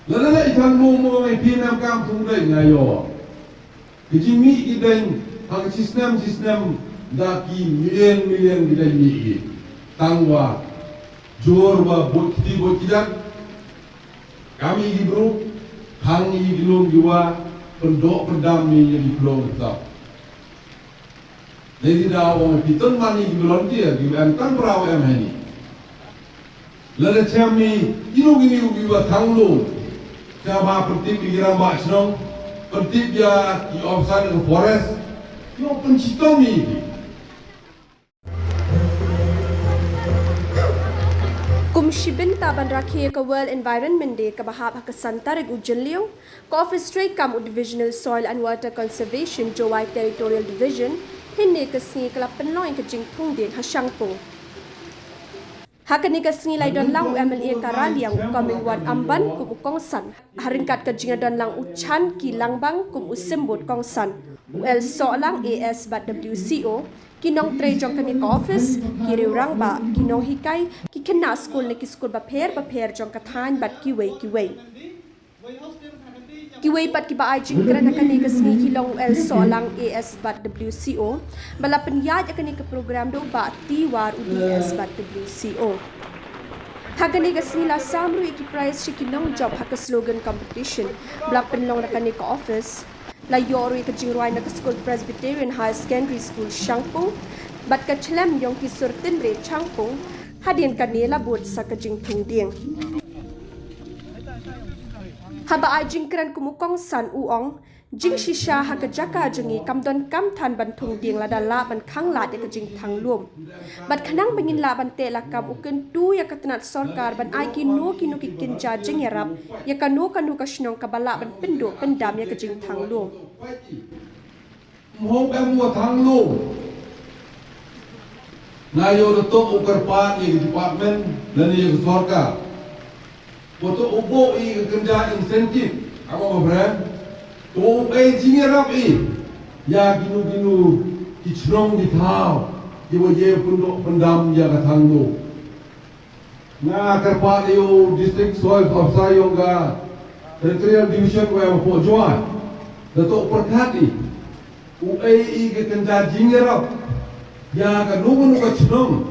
Lala ikan momo mai pinam kam tungdai ngayo. Kejimi ideng hang sistem daki million kita ni. Tangwa jorba bukti tidak kami di bro Thang di belum juga pendok pendami yang di Khlaw Btap. Jadi dah orang piton mani di belum dia di kan perahu yang ini. Lalu kami gini juga Thang lo. Siapa pertip pikiran mak senang pertip dia di offside ke forest. Yang pencipta ni. Kumshibin taban rakhiya ka World Environment Day ka bahab ka santarig ujenliong ka Office Stray Kam Divisional Soil and Water Conservation Jowai Territorial Division hinni ka singi kala penloy ka jingthung din hasyangpo. Hakani ka singi lai don lang MLA karaliang Comingone amban kum kongsan haringkat ka jinga don lang uchan ki langbang kum usimbot kongsan UL so lang AS bat WCO kinong tre jong kani ka office kiriw rang ba kinong hikay ki kena school ni ki school ba per jong kathan bat kiway pat ki ba ay jingkran na kani ka singi Shillong UL so lang AS bat WCO bala penyad kani ka program do ba tiwar UDS bat WCO hagani ka singi la samru ki prize shi kinong job ha ka slogan competition blak penlong na kani ka office la yori ka jingruai na ka school Presbyterian High Secondary School Shangpung bat ka chlem yong ki surtin re Changpung hadin ka nela bot sa ka jingthung ding haba ai jingkran kumukong san uong jing shisha ha ka jaka jingi kamdon kam than ban thung ding la dala ban khang la de ka jing thang lum bat khanang bangin la ban te la kam uken tu ya katnat sarkar ban ai ki no ki kinja jing yarap ya kanu ka shnong ka bala ban pindo pendam ya ka jing thang lum Mohon kamu Thang lo. Ngayo dato ukar pa ni department dan ni sarkar. Foto ubo i kerja insentif. Apa brand? To jingerap ya ginu kicrong di tau di wajah pendam ya ka Thang lo. Na karpa yo district soil officer yung ga territorial division ko yung po juan. Dato perkati UAE ke kerja jingerap ya ka nubu ka chnong.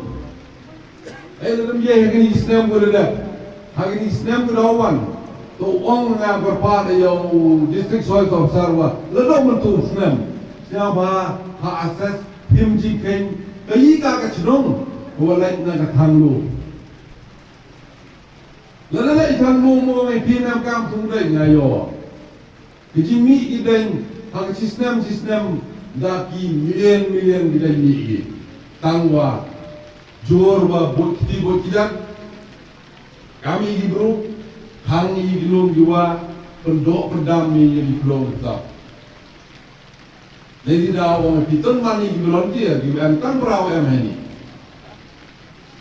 Dalam ye hagini Islam ko dah. Hagini Islam ko dawan. To ong nga karpa yo district soil officer wa. Lado mentu Islam. Siapa ha assess himji ken kai ka chnong. Walai na ka Thang lo. Lala ikan momo mai pinam kam tungdai ngayo. Kejimi ideng hang sistem daki million kita ni. Tangwa jorba bukti tidak kami di bro Thang di belum juga pendok pendami yang di Khlaw Btap. Jadi dah orang piton mani di belum dia di kan perahu yang ini.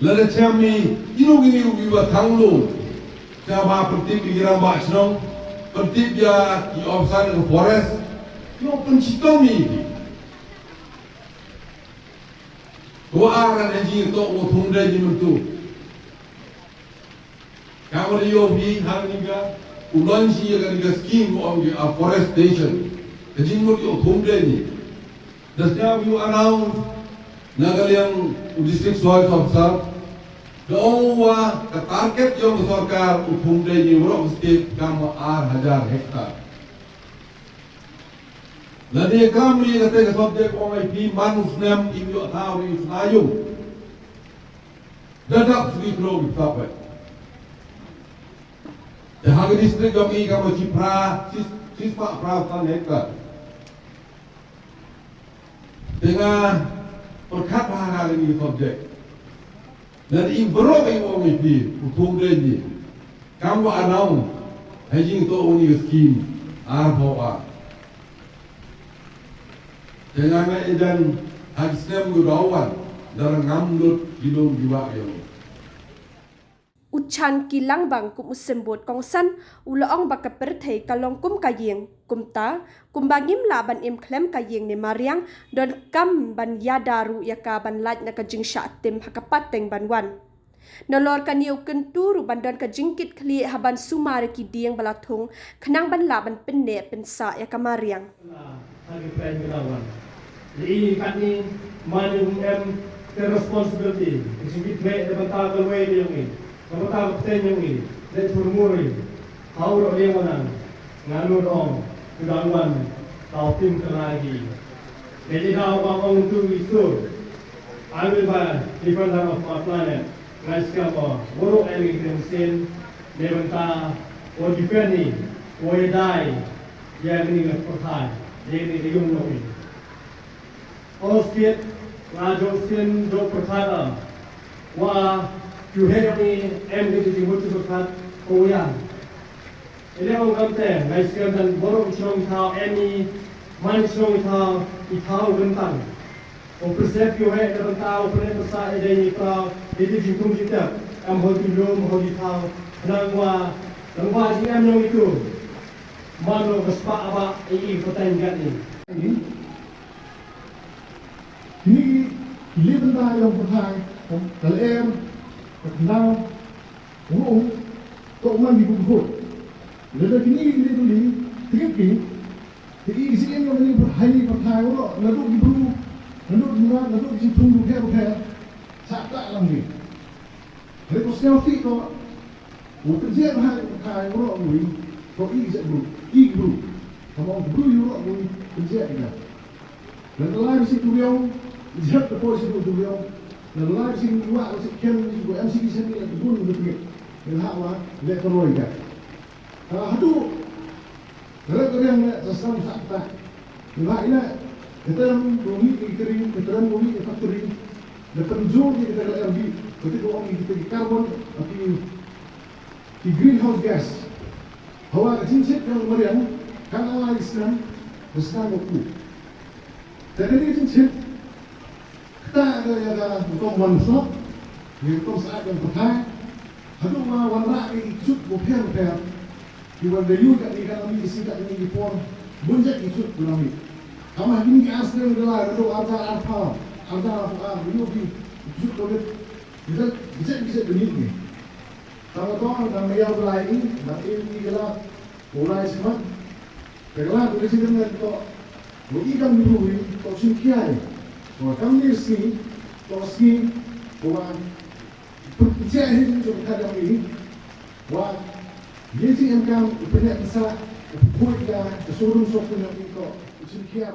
Lalu kami gini juga Thang lo. Siapa pertip pikiran mak senang pertip dia di offside ke forest yang pencipta ni dua orang haji itu utung dah di mentu kamu dia bi hal ni ga ulang si akan dia scheme on the afforestation haji mu dia utung dah ni dan setiap you announce Naka yang district soil officer Doa ke target yang sarkar utung dai ni urang state kam 8,000 hektar. Ladi kami kata ke subjek orang IP manus nem imyo tahu di Senayung. Dadak segi Khlaw Btap. Dah ke distrik kami kamu cipra sispa peratan hektar. Dengan perkat bahasa ini subjek. Dan ibrok orang itu utung dia kamu anau haji itu unik skim arboa dengan edan hadsem gudawan dalam ngamlut hidung jiwa yang Uchan kilang bang kum usembot kongsan ulaong baka perthei kalong kum kayeng kumta kumbangim laban im klem kayeng ni mariang don kam ban yadaru yaka ban laj na kajing sya tim hakapateng banwan Nolor kaniu Kyntu ru bandan ka jingkit kli haban sumare ki dieng balatung kenang ban laban penne pensa ya kamariang. Hari plan Meghalaya. Ini kat ni mana ke responsibility. Exhibit baik dapat tahu way dia ni. Dapat tahu peten yang ni. Dan turmuri. Kau ro dia mana? Nganu dong. Kedaluan. Kau tim lagi. Jadi dah orang tu isu. I will buy different type of our planet. Ngai siapa? Buruk lagi mesin. Dia bentang. O defend ni. O die. Dia ni Pathar. Dia ni yung ni. Osket Rajosin do Pathar. Wa juhe ni di mutu Pathar koyan. Ini orang kata, ngai siapa dan buruk Shillong tau ni man Shillong tau itau bentang. O persep juhe dan tau pernah besar ada ni tau. Jadi jingkung kita, hodi lom hodi tau. Nangwa jingam yang itu. Mana bespak apa ini pertanyaan ni? Ini benda yang berhai, dalam, Khlaw, kok man dibuat. Lalu kini beli, tinggi, isi yang ini berhai berhai, lalu diburu, lalu ditunggu ke, sakta lagi. Hari posisi kok, kerja berhai, kok ibu, kamu buru kerja ini. Dan lain si tujuan, jihad terposisi tujuan. Dan lain si dua, si kem, si MC sendiri lagi pun betul. Dan hawa lektoroi kan. Hadu, kalau yang sesam sakta, ini kita bumi kering, kita bumi factory, lepas jauh kita LRB, ketika orang kita di karbon, tapi di greenhouse gas. Hawa kecil yang meriam, kan awal Islam, Islam itu. Jadi ini kecil, kita ada untuk manusia, untuk saat yang pertama, hadu warna ini cut bukan. Di wanda juga ni kan kami isi tak ini pun bunjak itu kami. Kami ini asal adalah itu ada ini itu covid. Bisa begini. Kalau kau dan dia mulai ini, ini adalah mulai semua. Kalau tu sini dengan tu, ikan dulu ini, tu singkiai. Kalau kami sini, tu sini, bukan percaya ini tu kadang ini, wah. Jadi yang kami punya kisah, buat dia, seorang sokong yang itu, singkiai.